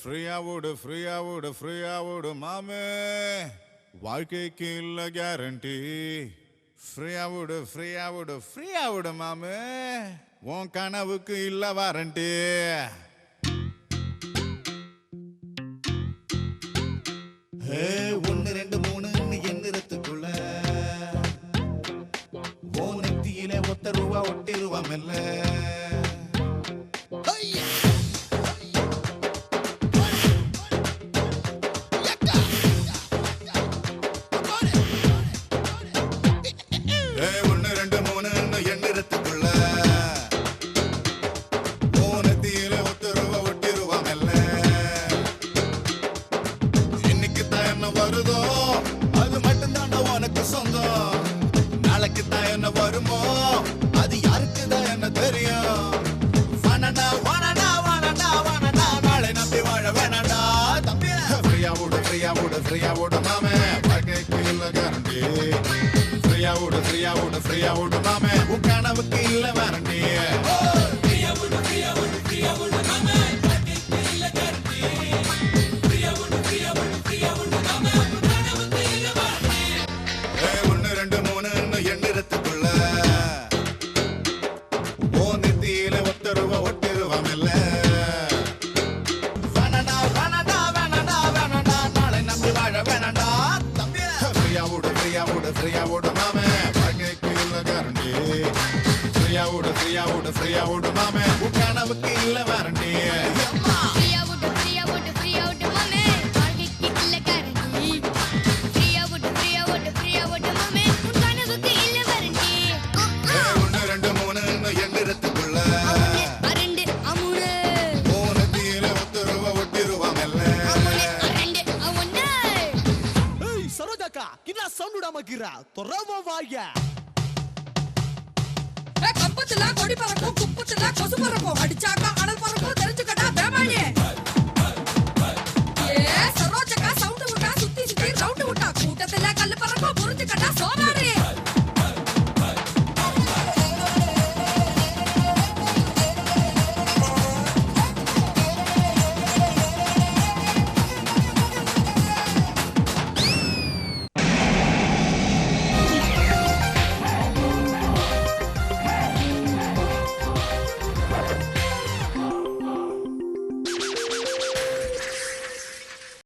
ஃப்ரீயா விடு மாமே, வாழ்க்கைக்கு இல்ல கேரண்டி. ஃப்ரீயா விடு மாமே, உன் கனவுக்கு இல்ல வாரண்டி. ஒன்னு ரெண்டு மூணுன்னு எந்திரத்துக்குள்ள ஓ நெத்தியிலே ஒத்த ரூபா ஒட்டிருவா மெல்ல. ஒன்னு ரெண்டு மூணுன்னு எந்திரத்துக்குள்ள ஓ நெத்தியிலே ஒத்த ரூபா ஒட்டிருவா மெல்ல. வருதோ அது மட்டும்தான் உனக்கு சொந்தம். நாளைக்கு தான் என்ன வருமோ அது யாருக்கு தான் என்ன தெரியும். நாளை நம்பி வாழ வேணாண்டா தம்பி. ஃப்ரீயா விடு மாமே, வாழ்க்கைக்கு இல்ல கேரண்டி. ஃப்ரீயா விடு மாமே, உன் கனவுக்கு இல்ல வாரண்டி. ஃப்ரீயா விடு மாமே, வாழ்க்கைக்கு இல்ல கேரண்டி. ஃப்ரீயா விடு மாமே, உன் கனவுக்கு இல்ல வாரண்டி. ஒன்னு ரெண்டு மூணுன்னு எந்திரத்துக்குள்ள மூணத்தியில ஒத்த ரூபா ஒட்டிருவா மெல்ல. சரோஜாக்கா என்ன சவுண்ட் விடாமக்கிறா தொரவ வாயா. கம்பத்துல கொடி பறக்கும், குப்பத்துல கொசு பறக்கும், அடிச்சாக்கா அனல் பறக்கும், தெரிஞ்சுக்கடா பேமானே. சரோஜாக்கா சவுண்ட் விட்டா சுத்தி சுத்தி ரவுண்ட் விட்டா, கூட்டத்துல கல்லு பறக்கும், புரிஞ்சுக்கடா சோமாரி.